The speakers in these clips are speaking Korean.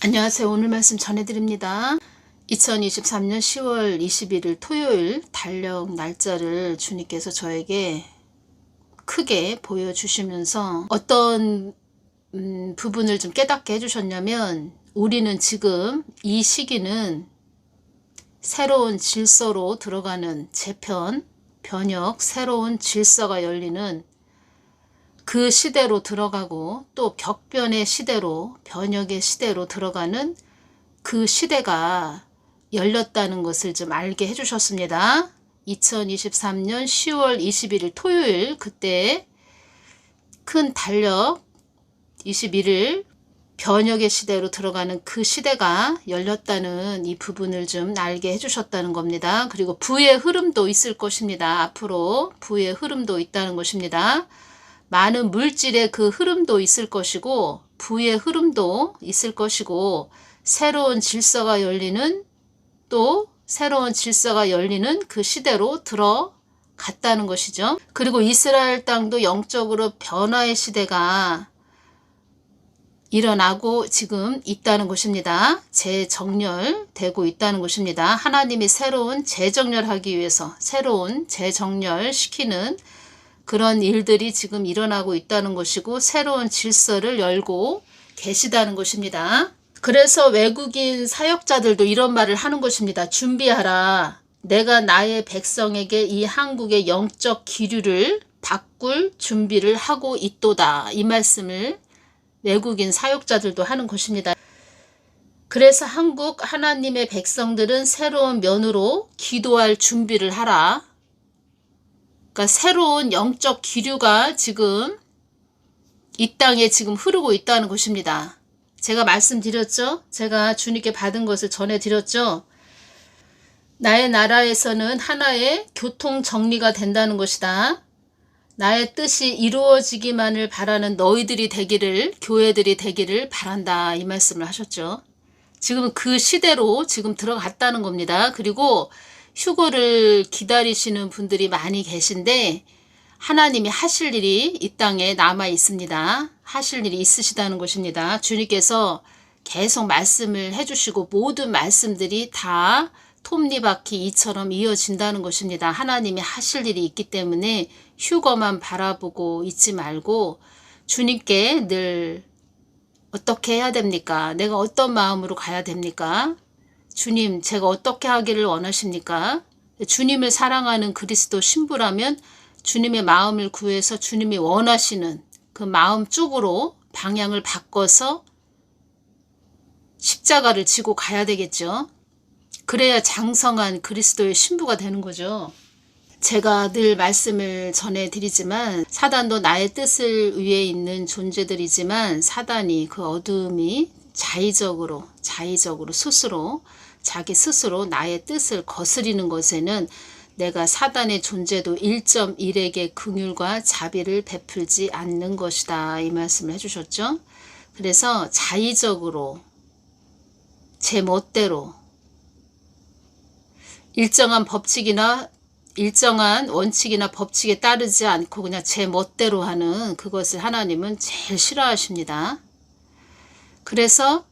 안녕하세요. 오늘 말씀 전해드립니다. 2023년 10월 21일 토요일 달력 날짜를 주님께서 저에게 크게 보여주시면서 어떤 부분을 좀 깨닫게 해주셨냐면, 우리는 지금 이 시기는 새로운 질서로 들어가는 재편, 변혁, 새로운 질서가 열리는 그 시대로 들어가고, 또 격변의 시대로, 변혁의 시대로 들어가는 그 시대가 열렸다는 것을 좀 알게 해주셨습니다. 2023년 10월 21일 토요일, 그때 큰 달력 21일 변혁의 시대로 들어가는 그 시대가 열렸다는 이 부분을 좀 알게 해주셨다는 겁니다. 그리고 부의 흐름도 있을 것입니다. 앞으로 부의 흐름도 있다는 것입니다. 많은 물질의 그 흐름도 있을 것이고, 부의 흐름도 있을 것이고, 새로운 질서가 열리는, 또 새로운 질서가 열리는 그 시대로 들어갔다는 것이죠. 그리고 이스라엘 땅도 영적으로 변화의 시대가 일어나고 지금 있다는 것입니다. 재정렬되고 있다는 것입니다. 하나님이 새로운 재정렬하기 위해서 새로운 재정렬시키는 그런 일들이 지금 일어나고 있다는 것이고, 새로운 질서를 열고 계시다는 것입니다. 그래서 외국인 사역자들도 이런 말을 하는 것입니다. 준비하라. 내가 나의 백성에게 이 한국의 영적 기류를 바꿀 준비를 하고 있도다. 이 말씀을 외국인 사역자들도 하는 것입니다. 그래서 한국 하나님의 백성들은 새로운 면으로 기도할 준비를 하라. 그러니까 새로운 영적 기류가 지금 이 땅에 지금 흐르고 있다는 것입니다. 제가 말씀드렸죠? 제가 주님께 받은 것을 전해드렸죠? 나의 나라에서는 하나의 교통 정리가 된다는 것이다. 나의 뜻이 이루어지기만을 바라는 너희들이 되기를, 교회들이 되기를 바란다. 이 말씀을 하셨죠. 지금 그 시대로 지금 들어갔다는 겁니다. 그리고 휴거를 기다리시는 분들이 많이 계신데, 하나님이 하실 일이 이 땅에 남아 있습니다. 하실 일이 있으시다는 것입니다. 주님께서 계속 말씀을 해주시고, 모든 말씀들이 다 톱니바퀴 이처럼 이어진다는 것입니다. 하나님이 하실 일이 있기 때문에 휴거만 바라보고 있지 말고, 주님께 늘 어떻게 해야 됩니까? 내가 어떤 마음으로 가야 됩니까? 주님, 제가 어떻게 하기를 원하십니까? 주님을 사랑하는 그리스도 신부라면 주님의 마음을 구해서 주님이 원하시는 그 마음 쪽으로 방향을 바꿔서 십자가를 지고 가야 되겠죠. 그래야 장성한 그리스도의 신부가 되는 거죠. 제가 늘 말씀을 전해드리지만, 사단도 나의 뜻을 위해 있는 존재들이지만, 사단이 그 어둠이 자의적으로 자기 스스로 나의 뜻을 거스리는 것에는 내가 사단의 존재도 1.1에게 긍휼과 자비를 베풀지 않는 것이다. 이 말씀을 해주셨죠. 그래서 자의적으로 제 멋대로 일정한 원칙이나 법칙에 따르지 않고 그냥 제 멋대로 하는 그것을 하나님은 제일 싫어하십니다. 그래서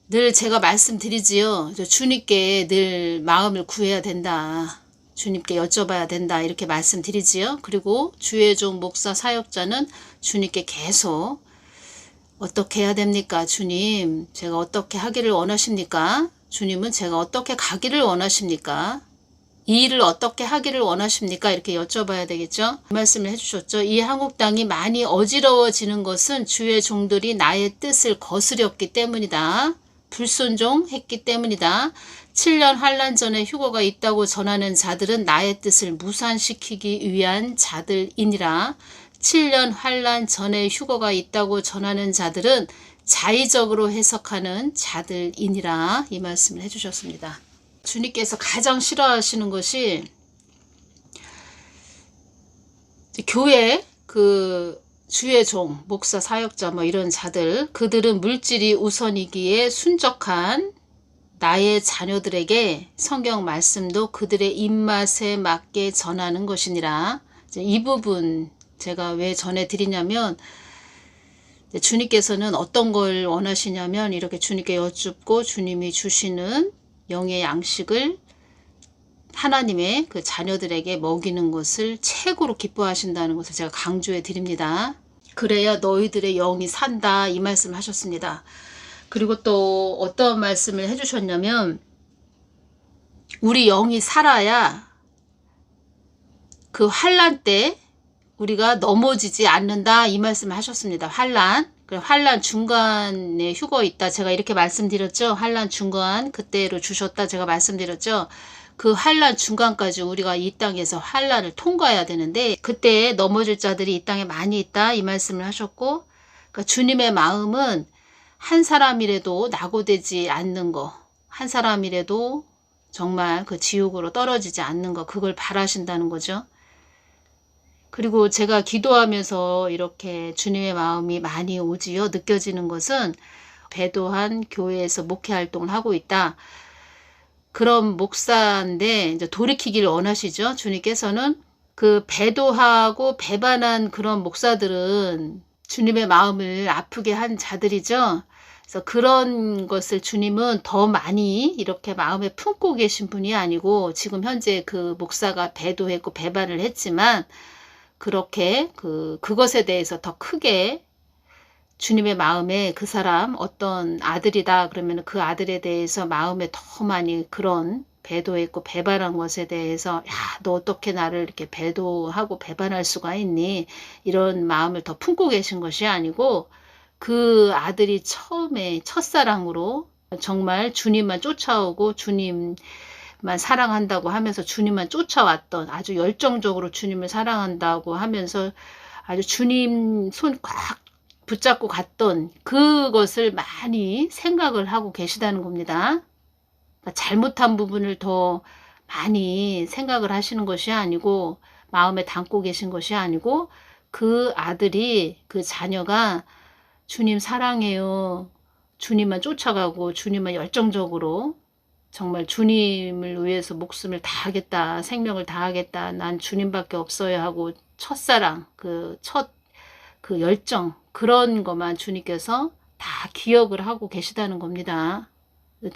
늘 제가 말씀드리지요. 주님께 늘 마음을 구해야 된다. 주님께 여쭤봐야 된다. 이렇게 말씀드리지요. 그리고 주의 종 목사 사역자는 주님께 계속 어떻게 해야 됩니까? 주님, 제가 어떻게 하기를 원하십니까? 주님은 제가 어떻게 가기를 원하십니까? 이 일을 어떻게 하기를 원하십니까? 이렇게 여쭤봐야 되겠죠. 그 말씀을 해주셨죠. 이 한국 땅이 많이 어지러워지는 것은 주의 종들이 나의 뜻을 거스렸기 때문이다. 불순종했기 때문이다. 7년 환란 전에 휴거가 있다고 전하는 자들은 나의 뜻을 무산시키기 위한 자들이니라. 7년 환란 전에 휴거가 있다고 전하는 자들은 자의적으로 해석하는 자들이니라. 이 말씀을 해주셨습니다. 주님께서 가장 싫어하시는 것이 교회 주의 종, 목사, 사역자 이런 자들, 그들은 물질이 우선이기에 순적한 나의 자녀들에게 성경 말씀도 그들의 입맛에 맞게 전하는 것이니라. 이 부분 제가 왜 전해드리냐면, 주님께서는 어떤 걸 원하시냐면 이렇게 주님께 여쭙고 주님이 주시는 영의 양식을 하나님의 그 자녀들에게 먹이는 것을 최고로 기뻐하신다는 것을 제가 강조해 드립니다. 그래야 너희들의 영이 산다, 이 말씀을 하셨습니다. 그리고 또 어떤 말씀을 해주셨냐면 우리 영이 살아야 그 환난 때 우리가 넘어지지 않는다, 이 말씀을 하셨습니다. 환난 중간에 휴거 있다, 제가 이렇게 말씀드렸죠. 환난 중간 그때로 주셨다, 제가 말씀드렸죠. 그 환난 중간까지 우리가 이 땅에서 환난을 통과해야 되는데 그때 넘어질 자들이 이 땅에 많이 있다, 이 말씀을 하셨고, 그러니까 주님의 마음은 한 사람이라도 낙오되지 않는 거, 한 사람이라도 정말 그 지옥으로 떨어지지 않는 거, 그걸 바라신다는 거죠. 그리고 제가 기도하면서 이렇게 주님의 마음이 많이 오지요, 느껴지는 것은 배도한 교회에서 목회 활동을 하고 있다, 그런 목사인데 이제 돌이키기를 원하시죠. 주님께서는 그 배도하고 배반한 그런 목사들은 주님의 마음을 아프게 한 자들이죠. 그래서 그런 것을 주님은 더 많이 이렇게 마음에 품고 계신 분이 아니고, 지금 현재 그 목사가 배도했고 배반을 했지만 그렇게 그것에 대해서 더 크게 주님의 마음에 그 사람 어떤 아들이다 그러면 그 아들에 대해서 마음에 더 많이 그런 배도했고 배반한 것에 대해서, 야, 너 어떻게 나를 이렇게 배도하고 배반할 수가 있니, 이런 마음을 더 품고 계신 것이 아니고, 그 아들이 처음에 첫사랑으로 정말 주님만 쫓아오고 주님만 사랑한다고 하면서 주님만 쫓아왔던, 아주 열정적으로 주님을 사랑한다고 하면서 아주 주님 손 꽉 붙잡고 갔던 그것을 많이 생각을 하고 계시다는 겁니다. 그러니까 잘못한 부분을 더 많이 생각을 하시는 것이 아니고, 마음에 담고 계신 것이 아니고, 그 아들이, 그 자녀가 주님 사랑해요, 주님만 쫓아가고 주님만 열정적으로 정말 주님을 위해서 목숨을 다하겠다, 생명을 다하겠다, 난 주님밖에 없어야 하고 첫사랑, 그 열정, 그런 것만 주님께서 다 기억을 하고 계시다는 겁니다.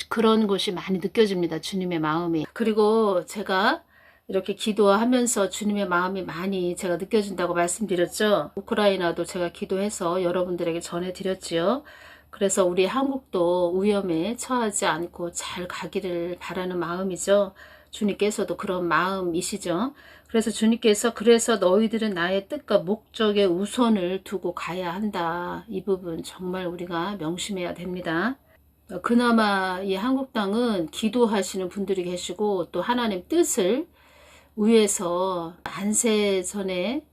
그런 것이 많이 느껴집니다, 주님의 마음이. 그리고 제가 이렇게 기도하면서 주님의 마음이 많이 제가 느껴진다고 말씀드렸죠. 우크라이나도 제가 기도해서 여러분들에게 전해드렸지요. 그래서 우리 한국도 위험에 처하지 않고 잘 가기를 바라는 마음이죠. 주님께서도 그런 마음이시죠. 그래서 주님께서 그래서 너희들은 나의 뜻과 목적에 우선을 두고 가야 한다, 이 부분 정말 우리가 명심해야 됩니다. 그나마 이 한국 땅은 기도하시는 분들이 계시고 또 하나님 뜻을 위해서 안세전에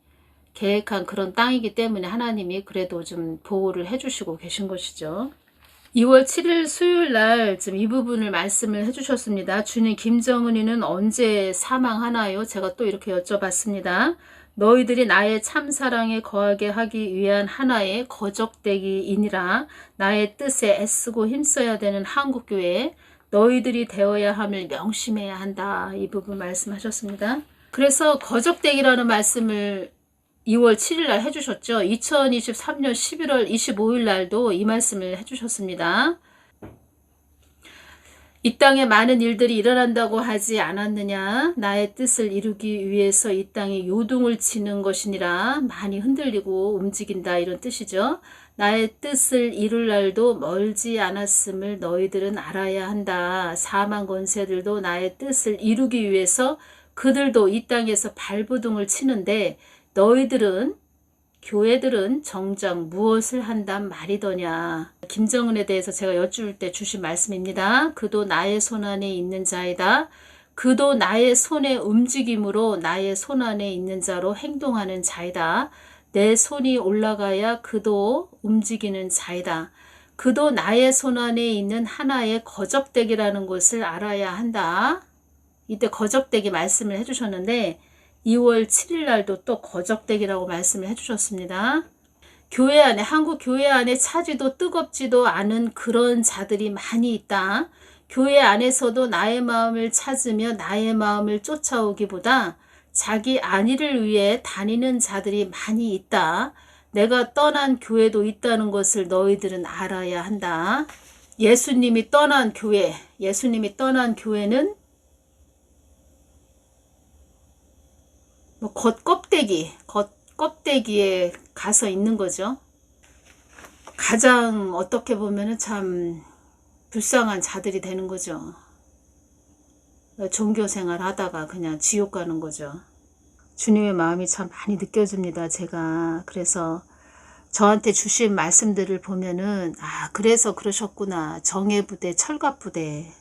계획한 그런 땅이기 때문에 하나님이 그래도 좀 보호를 해주시고 계신 것이죠. 2월 7일 수요일 날 이 부분을 말씀을 해주셨습니다. 주님, 김정은이는 언제 사망하나요? 제가 또 이렇게 여쭤봤습니다. 너희들이 나의 참사랑에 거하게 하기 위한 하나의 거적대기이니라. 나의 뜻에 애쓰고 힘써야 되는 한국교회 너희들이 되어야 함을 명심해야 한다, 이 부분 말씀하셨습니다. 그래서 거적대기라는 말씀을 2월 7일 날 해주셨죠. 2023년 11월 25일 날도 이 말씀을 해주셨습니다. 이 땅에 많은 일들이 일어난다고 하지 않았느냐. 나의 뜻을 이루기 위해서 이 땅에 요동을 치는 것이니라. 많이 흔들리고 움직인다, 이런 뜻이죠. 나의 뜻을 이룰 날도 멀지 않았음을 너희들은 알아야 한다. 사망 권세들도 나의 뜻을 이루기 위해서 그들도 이 땅에서 발버둥을 치는데 너희들은, 교회들은 정작 무엇을 한단 말이더냐. 김정은에 대해서 제가 여쭈을 때 주신 말씀입니다. 그도 나의 손안에 있는 자이다. 그도 나의 손의 움직임으로 나의 손안에 있는 자로 행동하는 자이다. 내 손이 올라가야 그도 움직이는 자이다. 그도 나의 손안에 있는 하나의 거적대기라는 것을 알아야 한다. 이때 거적대기 말씀을 해주셨는데 2월 7일 날도 또 거적대기라고 말씀을 해주셨습니다. 교회 안에, 한국 교회 안에 차지도 뜨겁지도 않은 그런 자들이 많이 있다. 교회 안에서도 나의 마음을 찾으며 나의 마음을 쫓아오기보다 자기 안위를 위해 다니는 자들이 많이 있다. 내가 떠난 교회도 있다는 것을 너희들은 알아야 한다. 예수님이 떠난 교회는 뭐 겉껍데기에 가서 있는 거죠. 가장 어떻게 보면은 참 불쌍한 자들이 되는 거죠. 종교생활 하다가 그냥 지옥 가는 거죠. 주님의 마음이 참 많이 느껴집니다. 제가 그래서 저한테 주신 말씀들을 보면은 그래서 그러셨구나. 정예부대, 철갑부대,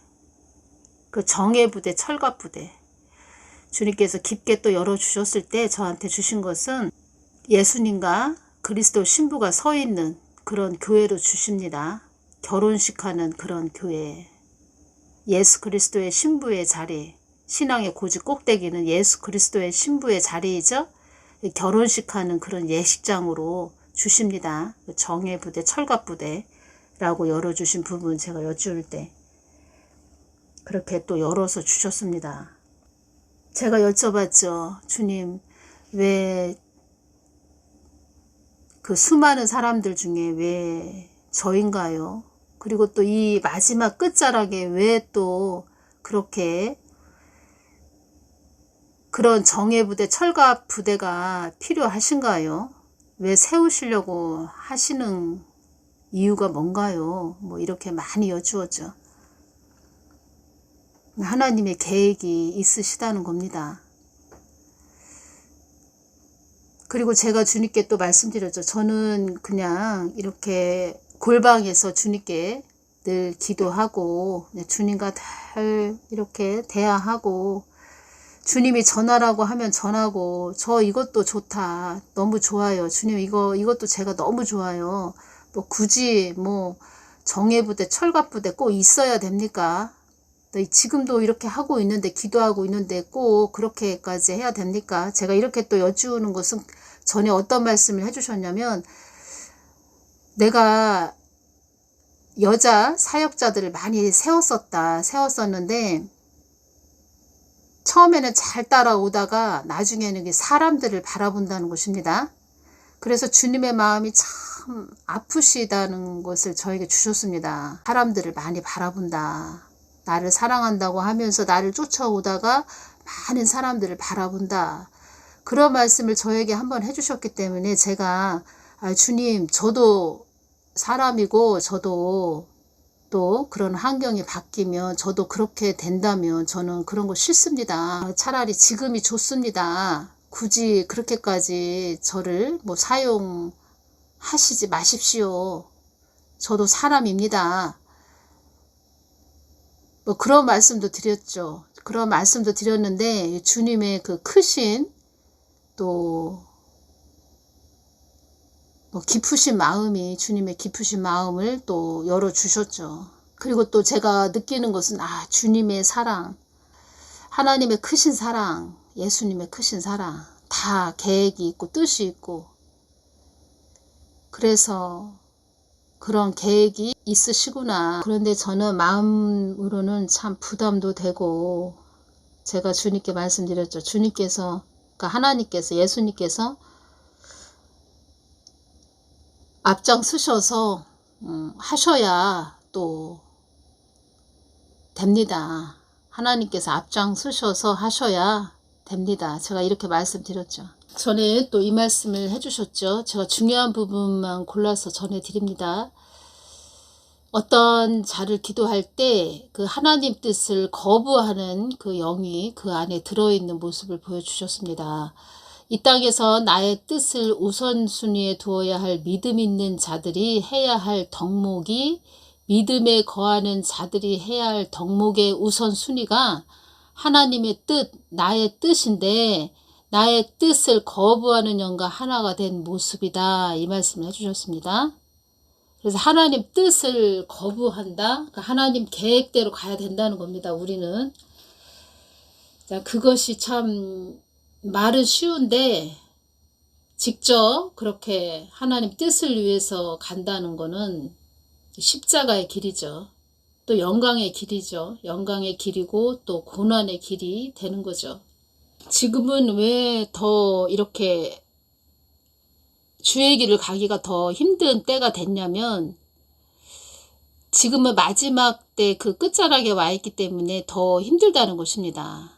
그 정예부대, 철갑부대 주님께서 깊게 또 열어주셨을 때 저한테 주신 것은 예수님과 그리스도 신부가 서 있는 그런 교회로 주십니다. 결혼식하는 그런 교회. 예수 그리스도의 신부의 자리, 신앙의 고지 꼭대기는 예수 그리스도의 신부의 자리이죠. 결혼식하는 그런 예식장으로 주십니다. 정예부대, 철갑부대라고 열어주신 부분 제가 여쭈을 때 그렇게 또 열어서 주셨습니다. 제가 여쭤봤죠. 주님, 왜 그 수많은 사람들 중에 왜 저인가요? 그리고 또 이 마지막 끝자락에 왜 또 그렇게 그런 정예부대, 철갑부대가 필요하신가요? 왜 세우시려고 하시는 이유가 뭔가요? 뭐 이렇게 많이 여쭈었죠. 하나님의 계획이 있으시다는 겁니다. 그리고 제가 주님께 또 말씀드렸죠. 저는 그냥 이렇게 골방에서 주님께 늘 기도하고 주님과 늘 이렇게 대화하고 주님이 전하라고 하면 전하고 저 이것도 좋다. 너무 좋아요. 주님 이것도 제가 너무 좋아요. 뭐 굳이 뭐 정예부대, 철갑부대 꼭 있어야 됩니까? 지금도 이렇게 하고 있는데 기도하고 있는데 꼭 그렇게까지 해야 됩니까? 제가 이렇게 또 여쭈는 것은 전에 어떤 말씀을 해주셨냐면 내가 여자 사역자들을 많이 세웠었는데 처음에는 잘 따라오다가 나중에는 사람들을 바라본다는 것입니다. 그래서 주님의 마음이 참 아프시다는 것을 저에게 주셨습니다. 사람들을 많이 바라본다. 나를 사랑한다고 하면서 나를 쫓아오다가 많은 사람들을 바라본다. 그런 말씀을 저에게 한번 해주셨기 때문에 제가 주님 저도 사람이고 저도 또 그런 환경이 바뀌면 저도 그렇게 된다면 저는 그런 거 싫습니다. 차라리 지금이 좋습니다. 굳이 그렇게까지 저를 뭐 사용하시지 마십시오. 저도 사람입니다. 뭐 그런 말씀도 드렸죠. 그런 말씀도 드렸는데 주님의 그 크신 또 뭐 깊으신 마음이 주님의 깊으신 마음을 또 열어주셨죠. 그리고 또 제가 느끼는 것은 주님의 사랑, 하나님의 크신 사랑, 예수님의 크신 사랑 다 계획이 있고 뜻이 있고 그래서 그런 계획이 있으시구나. 그런데 저는 마음으로는 참 부담도 되고 제가 주님께 말씀드렸죠. 주님께서 그러니까 하나님께서 예수님께서 앞장서셔서 하셔야 또 됩니다. 하나님께서 앞장서셔서 하셔야 됩니다. 제가 이렇게 말씀드렸죠. 전에 또 이 말씀을 해주셨죠. 제가 중요한 부분만 골라서 전해드립니다. 어떤 자를 기도할 때 그 하나님 뜻을 거부하는 그 영이 그 안에 들어있는 모습을 보여주셨습니다. 이 땅에서 나의 뜻을 우선순위에 두어야 할 믿음 있는 자들이 해야 할 덕목이 믿음에 거하는 자들이 해야 할 덕목의 우선순위가 하나님의 뜻, 나의 뜻인데 나의 뜻을 거부하는 영과 하나가 된 모습이다. 이 말씀을 해주셨습니다. 그래서 하나님 뜻을 거부한다. 그러니까 하나님 계획대로 가야 된다는 겁니다. 우리는. 자, 그것이 참 말은 쉬운데 직접 그렇게 하나님 뜻을 위해서 간다는 거는 십자가의 길이죠. 또 영광의 길이죠. 영광의 길이고 또 고난의 길이 되는 거죠. 지금은 왜 더 이렇게 주의 길을 가기가 더 힘든 때가 됐냐면 지금은 마지막 때 그 끝자락에 와 있기 때문에 더 힘들다는 것입니다.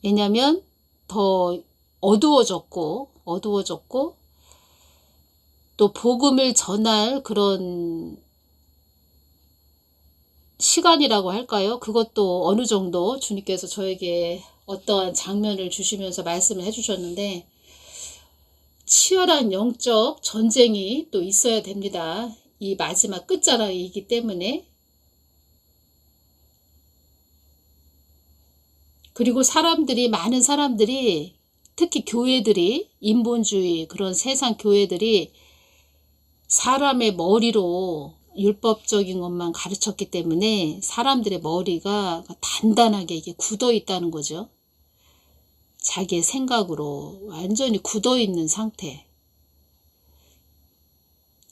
왜냐하면 더 어두워졌고 또 복음을 전할 그런 시간이라고 할까요? 그것도 어느 정도 주님께서 저에게 어떠한 장면을 주시면서 말씀을 해주셨는데 치열한 영적 전쟁이 또 있어야 됩니다. 이 마지막 끝자락이기 때문에. 그리고 많은 사람들이 특히 교회들이 인본주의 그런 세상 교회들이 사람의 머리로 율법적인 것만 가르쳤기 때문에 사람들의 머리가 단단하게 이게 굳어 있다는 거죠. 자기의 생각으로 완전히 굳어 있는 상태.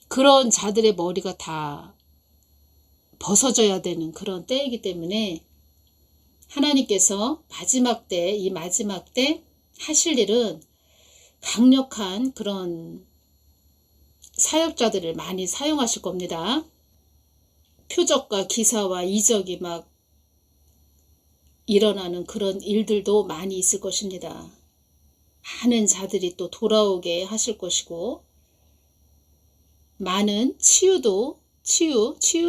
그런 자들의 머리가 다 벗어져야 되는 그런 때이기 때문에 하나님께서 이 마지막 때 하실 일은 강력한 그런 사역자들을 많이 사용하실 겁니다. 표적과 기사와 이적이 막 일어나는 그런 일들도 많이 있을 것입니다. 많은 자들이 또 돌아오게 하실 것이고 많은 치유도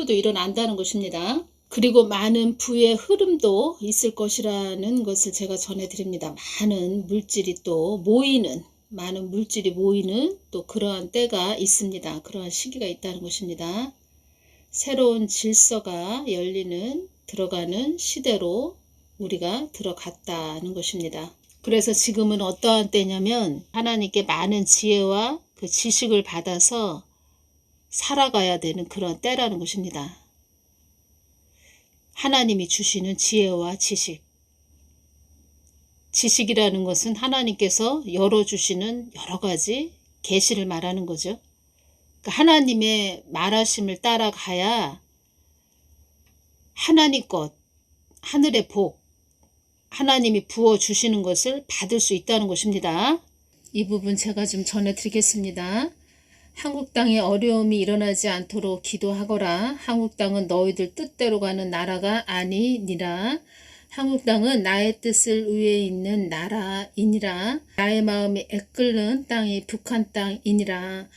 일어난다는 것입니다. 그리고 많은 부의 흐름도 있을 것이라는 것을 제가 전해드립니다. 많은 물질이 모이는 또 그러한 때가 있습니다. 그러한 시기가 있다는 것입니다. 새로운 질서가 들어가는 시대로 우리가 들어갔다는 것입니다. 그래서 지금은 어떠한 때냐면 하나님께 많은 지혜와 그 지식을 받아서 살아가야 되는 그런 때라는 것입니다. 하나님이 주시는 지혜와 지식이라는 것은 하나님께서 열어주시는 여러 가지 계시를 말하는 거죠. 그러니까 하나님의 말하심을 따라가야 하나님 것, 하늘의 복, 하나님이 부어주시는 것을 받을 수 있다는 것입니다. 이 부분 제가 좀 전해드리겠습니다. 한국 땅에 어려움이 일어나지 않도록 기도하거라. 한국 땅은 너희들 뜻대로 가는 나라가 아니니라. 한국 땅은 나의 뜻을 위에 있는 나라이니라. 나의 마음이 애끓는 땅이 북한 땅이니라.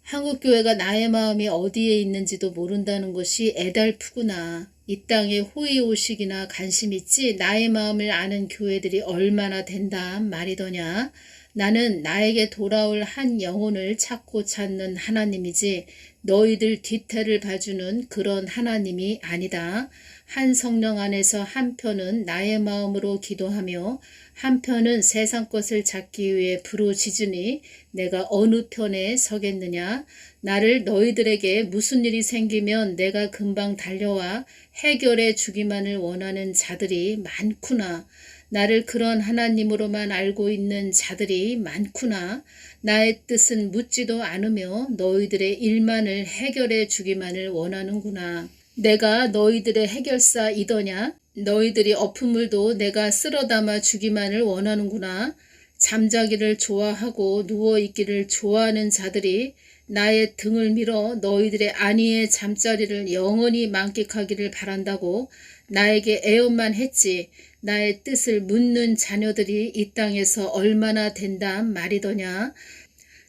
한국교회가 나의 마음이 어디에 있는지도 모른다는 것이 애달프구나. 이 땅에 호의호식이나 관심 있지 나의 마음을 아는 교회들이 얼마나 된다 말이더냐. 나는 나에게 돌아올 한 영혼을 찾는 하나님이지 너희들 뒤태를 봐주는 그런 하나님이 아니다. 한 성령 안에서 한편은 나의 마음으로 기도하며 한편은 세상 것을 찾기 위해 부르짖으니 내가 어느 편에 서겠느냐. 나를 너희들에게 무슨 일이 생기면 내가 금방 달려와 해결해 주기만을 원하는 자들이 많구나. 나를 그런 하나님으로만 알고 있는 자들이 많구나. 나의 뜻은 묻지도 않으며 너희들의 일만을 해결해 주기만을 원하는구나. 내가 너희들의 해결사이더냐? 너희들이 엎은 물도 내가 쓸어 담아 주기만을 원하는구나. 잠자기를 좋아하고 누워있기를 좋아하는 자들이 나의 등을 밀어 너희들의 안위의 잠자리를 영원히 만끽하기를 바란다고 나에게 애원만 했지. 나의 뜻을 묻는 자녀들이 이 땅에서 얼마나 된단 말이더냐.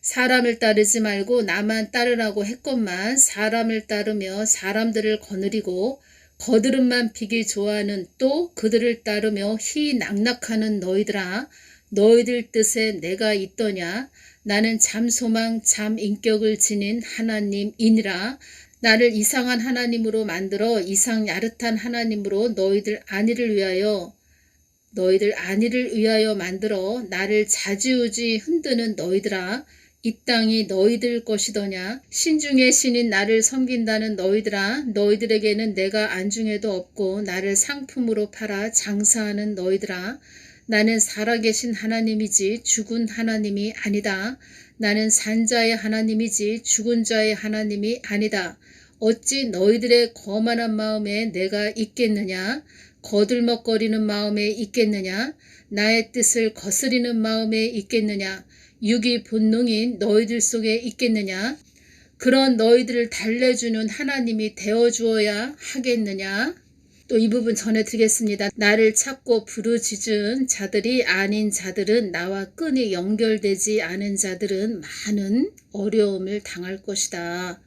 사람을 따르지 말고 나만 따르라고 했건만 사람을 따르며 사람들을 거느리고 거드름만 피기 좋아하는 또 그들을 따르며 희낙낙하는 너희들아. 너희들 뜻에 내가 있더냐. 나는 잠소망 잠인격을 지닌 하나님이니라. 나를 이상한 하나님으로 만들어 이상 야릇한 하나님으로 너희들 안위를 위하여 만들어 나를 자지우지 흔드는 너희들아. 이 땅이 너희들 것이더냐. 신중의 신인 나를 섬긴다는 너희들아. 너희들에게는 내가 안중에도 없고 나를 상품으로 팔아 장사하는 너희들아. 나는 살아계신 하나님이지 죽은 하나님이 아니다. 나는 산 자의 하나님이지 죽은 자의 하나님이 아니다. 어찌 너희들의 거만한 마음에 내가 있겠느냐. 거들먹거리는 마음에 있겠느냐. 나의 뜻을 거스리는 마음에 있겠느냐. 육이 본능인 너희들 속에 있겠느냐? 그런 너희들을 달래주는 하나님이 되어주어야 하겠느냐? 또 이 부분 전해드리겠습니다. 나를 찾고 부르짖은 자들이 아닌 자들은, 나와 끈이 연결되지 않은 자들은 많은 어려움을 당할 것이다.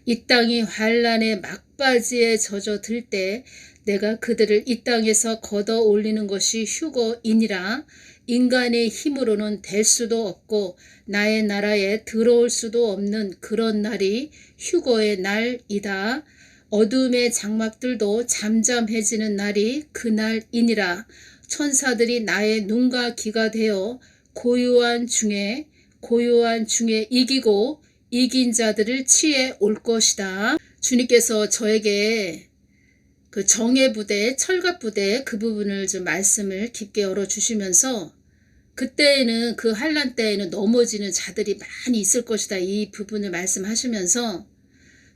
이 땅이 환난의 막바지에 젖어들 때 내가 그들을 이 땅에서 걷어 올리는 것이 휴거이니라. 인간의 힘으로는 될 수도 없고 나의 나라에 들어올 수도 없는 그런 날이 휴거의 날이다. 어둠의 장막들도 잠잠해지는 날이 그날이니라. 천사들이 나의 눈과 귀가 되어 고요한 중에 이기고 이긴 자들을 취해 올 것이다. 주님께서 저에게 그 정예부대, 철갑부대 그 부분을 좀 말씀을 깊게 열어주시면서, 그때에는, 그 환난 때에는 넘어지는 자들이 많이 있을 것이다, 이 부분을 말씀하시면서,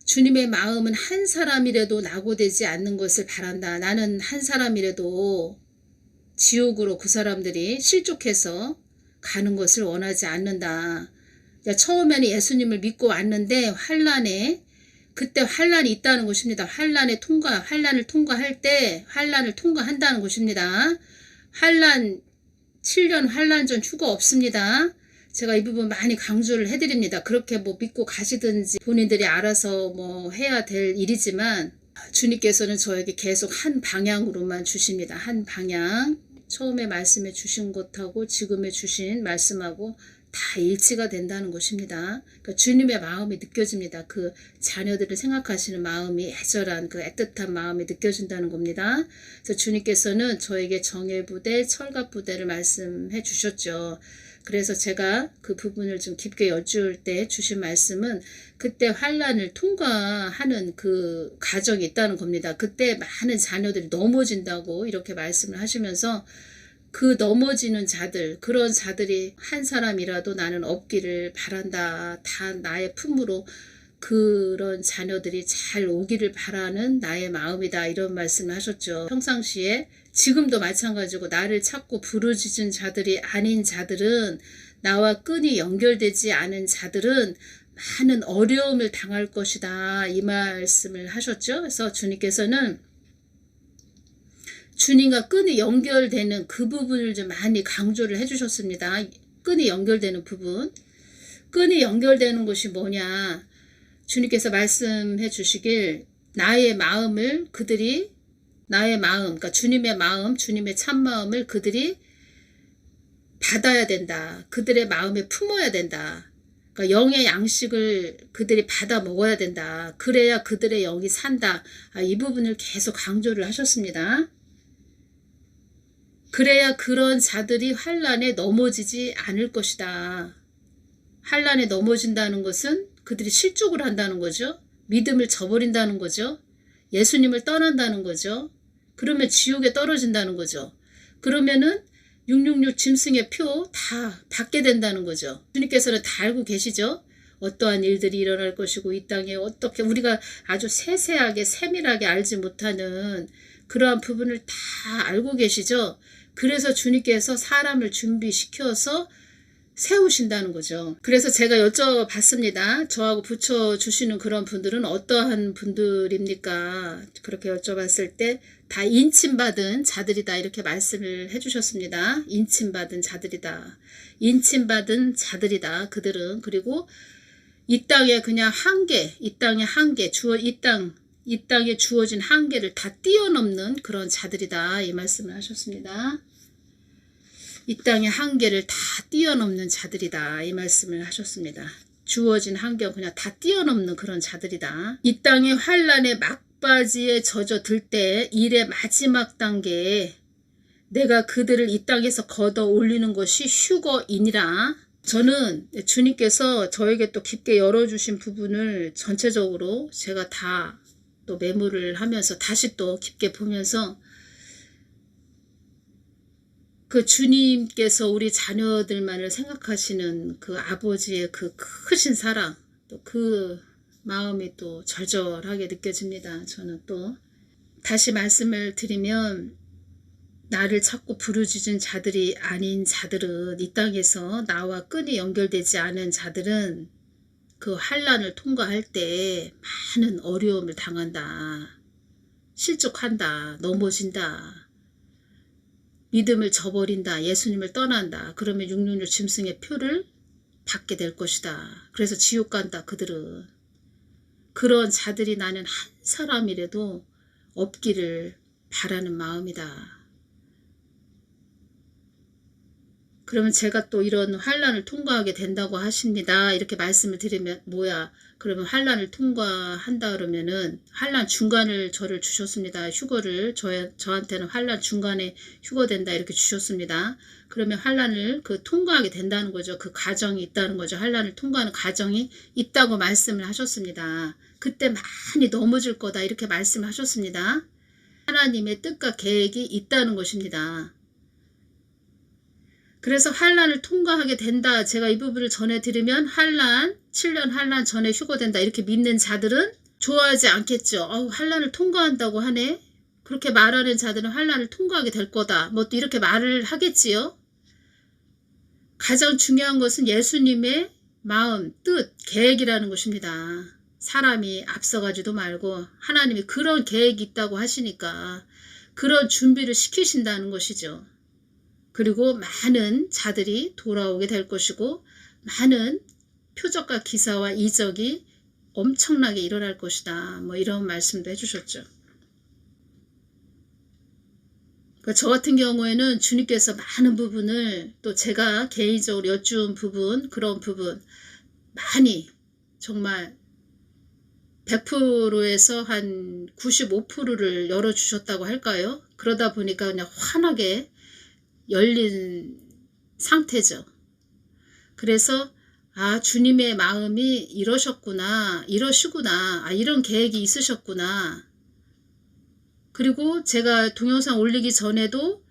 주님의 마음은 한 사람이라도 낙오되지 않는 것을 바란다. 나는 한 사람이라도 지옥으로 그 사람들이 실족해서 가는 것을 원하지 않는다. 처음에는 예수님을 믿고 왔는데 환난에, 그때 환난이 있다는 것입니다. 환난을 통과할 때 환난을 통과한다는 것입니다. 환난 7년 환난 전 휴거 없습니다. 제가 이 부분 많이 강조를 해드립니다. 그렇게 뭐 믿고 가시든지 본인들이 알아서 뭐 해야 될 일이지만, 주님께서는 저에게 계속 한 방향으로만 주십니다. 한 방향. 처음에 말씀해 주신 것하고 지금에 주신 말씀하고 다 일치가 된다는 것입니다. 그러니까 주님의 마음이 느껴집니다. 그 자녀들을 생각하시는 마음이, 애절한 그 애틋한 마음이 느껴진다는 겁니다. 그래서 주님께서는 저에게 정예부대, 철갑부대를 말씀해 주셨죠. 그래서 제가 그 부분을 좀 깊게 여쭈을 때 주신 말씀은, 그때 환난을 통과하는 그 과정이 있다는 겁니다. 그때 많은 자녀들이 넘어진다고 이렇게 말씀을 하시면서, 그 넘어지는 자들, 그런 자들이 한 사람이라도 나는 없기를 바란다. 다 나의 품으로 그런 자녀들이 잘 오기를 바라는 나의 마음이다. 이런 말씀을 하셨죠. 평상시에 지금도 마찬가지고, 나를 찾고 부르짖은 자들이 아닌 자들은, 나와 끈이 연결되지 않은 자들은 많은 어려움을 당할 것이다. 이 말씀을 하셨죠. 그래서 주님께서는 주님과 끈이 연결되는 그 부분을 좀 많이 강조를 해주셨습니다. 끈이 연결되는 부분. 끈이 연결되는 것이 뭐냐. 주님께서 말씀해 주시길, 나의 마음을 그들이, 나의 마음, 그러니까 주님의 마음, 주님의 참마음을 그들이 받아야 된다. 그들의 마음에 품어야 된다. 그러니까 영의 양식을 그들이 받아 먹어야 된다. 그래야 그들의 영이 산다. 이 부분을 계속 강조를 하셨습니다. 그래야 그런 자들이 환난에 넘어지지 않을 것이다. 환난에 넘어진다는 것은 그들이 실족을 한다는 거죠. 믿음을 저버린다는 거죠. 예수님을 떠난다는 거죠. 그러면 지옥에 떨어진다는 거죠. 그러면은 666 짐승의 표 다 받게 된다는 거죠. 주님께서는 다 알고 계시죠. 어떠한 일들이 일어날 것이고, 이 땅에 어떻게, 우리가 아주 세세하게 세밀하게 알지 못하는 그러한 부분을 다 알고 계시죠. 그래서 주님께서 사람을 준비시켜서 세우신다는 거죠. 그래서 제가 여쭤봤습니다. 저하고 붙여주시는 그런 분들은 어떠한 분들입니까? 그렇게 여쭤봤을 때 다 인침받은 자들이다, 이렇게 말씀을 해주셨습니다. 인침받은 자들이다. 인침받은 자들이다. 그들은. 그리고 이 땅에 그냥 한계, 이 땅의 한계, 이 땅에 주어진 한계를 다 뛰어넘는 그런 자들이다. 이 말씀을 하셨습니다. 이 땅의 한계를 다 뛰어넘는 자들이다. 이 말씀을 하셨습니다. 주어진 한계 그냥 다 뛰어넘는 그런 자들이다. 이 땅의 환난의 막바지에 젖어들 때, 일의 마지막 단계에 내가 그들을 이 땅에서 걷어 올리는 것이 휴거이니라. 저는 주님께서 저에게 또 깊게 열어주신 부분을 전체적으로 제가 다 또 메모를 하면서 다시 또 깊게 보면서, 그 주님께서 우리 자녀들만을 생각하시는 그 아버지의 그 크신 사랑, 또 그 마음이 또 절절하게 느껴집니다. 저는 또 다시 말씀을 드리면, 나를 찾고 부르짖은 자들이 아닌 자들은, 이 땅에서 나와 끈이 연결되지 않은 자들은 그 환난을 통과할 때 많은 어려움을 당한다. 실족한다. 넘어진다. 믿음을 저버린다. 예수님을 떠난다. 그러면 666 짐승의 표를 받게 될 것이다. 그래서 지옥 간다. 그들은. 그런 자들이 나는 한 사람이라도 없기를 바라는 마음이다. 그러면 제가 또 이런 환난을 통과하게 된다고 하십니다. 이렇게 말씀을 드리면 뭐야? 그러면 환난을 통과한다 그러면은 환난 중간을 저를 주셨습니다. 휴거를 저한테는 환난 중간에 휴거된다 이렇게 주셨습니다. 그러면 환난을 통과하게 된다는 거죠. 그 과정이 있다는 거죠. 환난을 통과하는 과정이 있다고 말씀을 하셨습니다. 그때 많이 넘어질 거다 이렇게 말씀하셨습니다. 하나님의 뜻과 계획이 있다는 것입니다. 그래서 환난을 통과하게 된다. 제가 이 부분을 전해드리면 7년 환난 전에 휴거된다. 이렇게 믿는 자들은 좋아하지 않겠죠. 환난을 통과한다고 하네. 그렇게 말하는 자들은 환난을 통과하게 될 거다. 뭐 또 이렇게 말을 하겠지요. 가장 중요한 것은 예수님의 마음, 뜻, 계획이라는 것입니다. 사람이 앞서가지도 말고 하나님이 그런 계획이 있다고 하시니까 그런 준비를 시키신다는 것이죠. 그리고 많은 자들이 돌아오게 될 것이고 많은 표적과 기사와 이적이 엄청나게 일어날 것이다. 뭐 이런 말씀도 해주셨죠. 저 같은 경우에는 주님께서 많은 부분을 또 제가 개인적으로 여쭈은 부분, 그런 부분 많이 정말 100%에서 한 95%를 열어주셨다고 할까요? 그러다 보니까 그냥 환하게 열린 상태죠. 그래서 주님의 마음이 이러셨구나, 이러시구나, 이런 계획이 있으셨구나. 그리고 제가 동영상 올리기 전에도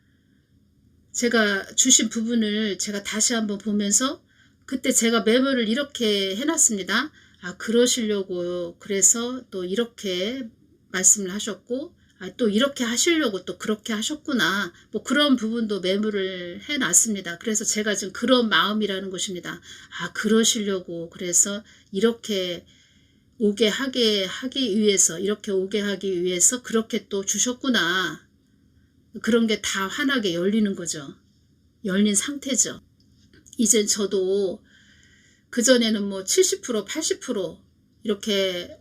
제가 주신 부분을 제가 다시 한번 보면서 그때 제가 메모를 이렇게 해놨습니다. 그러시려고 그래서 또 이렇게 말씀을 하셨고 또 이렇게 하시려고 또 그렇게 하셨구나. 뭐 그런 부분도 메모를 해놨습니다. 그래서 제가 지금 그런 마음이라는 것입니다. 그러시려고 그래서 이렇게 오게 하기 위해서 이렇게 오게 하기 위해서 그렇게 또 주셨구나. 그런 게 다 환하게 열리는 거죠. 열린 상태죠. 이젠 저도 그전에는 뭐 70% 80% 이렇게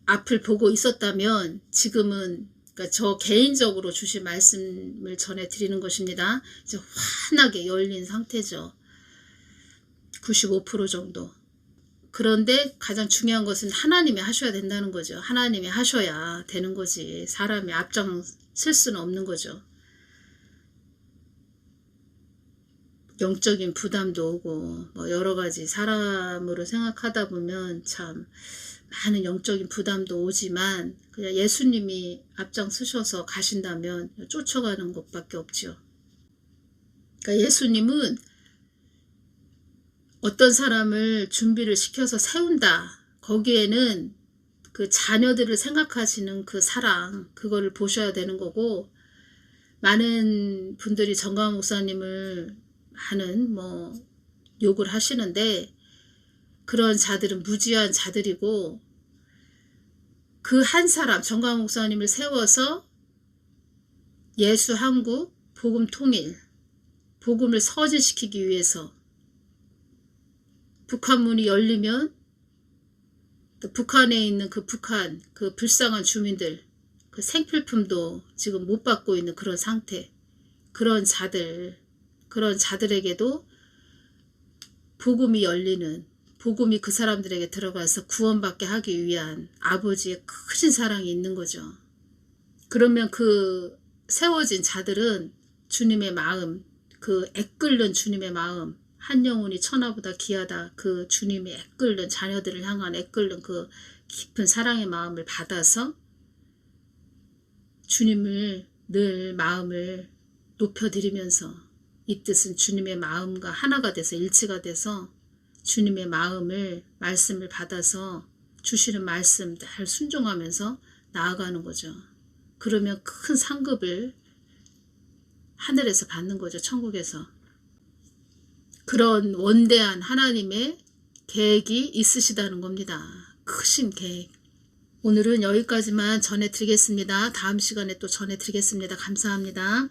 앞을 보고 있었다면 지금은 그러니까 저 개인적으로 주신 말씀을 전해드리는 것입니다. 이제 환하게 열린 상태죠. 95% 정도. 그런데 가장 중요한 것은 하나님이 하셔야 된다는 거죠. 하나님이 하셔야 되는 거지. 사람이 앞장설 수는 없는 거죠. 영적인 부담도 오고 뭐 여러 가지 사람으로 생각하다 보면 참 많은 영적인 부담도 오지만 그냥 예수님이 앞장서셔서 가신다면 쫓아가는 것밖에 없죠. 그러니까 예수님은 어떤 사람을 준비를 시켜서 세운다. 거기에는 그 자녀들을 생각하시는 그 사랑, 그거를 보셔야 되는 거고, 많은 분들이 정광 목사님을 많은 욕을 하시는데, 그런 자들은 무지한 자들이고, 그 한 사람, 정광 목사님을 세워서 예수 한국, 복음 통일, 복음을 서진시키기 위해서 북한 문이 열리면 또 북한에 있는 그 북한, 그 불쌍한 주민들, 그 생필품도 지금 못 받고 있는 그런 상태, 그런 자들에게도 복음이 열리는, 복음이 그 사람들에게 들어가서 구원받게 하기 위한 아버지의 크신 사랑이 있는 거죠. 그러면 그 세워진 자들은 주님의 마음, 그 애끓는 주님의 마음, 한 영혼이 천하보다 귀하다. 그 주님이 애끓는 자녀들을 향한 애끓는 그 깊은 사랑의 마음을 받아서 주님을 늘 마음을 높여드리면서 이 뜻은 주님의 마음과 하나가 돼서 일치가 돼서 주님의 마음을 말씀을 받아서 주시는 말씀 잘 순종하면서 나아가는 거죠. 그러면 큰 상급을 하늘에서 받는 거죠. 천국에서. 그런 원대한 하나님의 계획이 있으시다는 겁니다. 크신 계획. 오늘은 여기까지만 전해드리겠습니다. 다음 시간에 또 전해드리겠습니다. 감사합니다.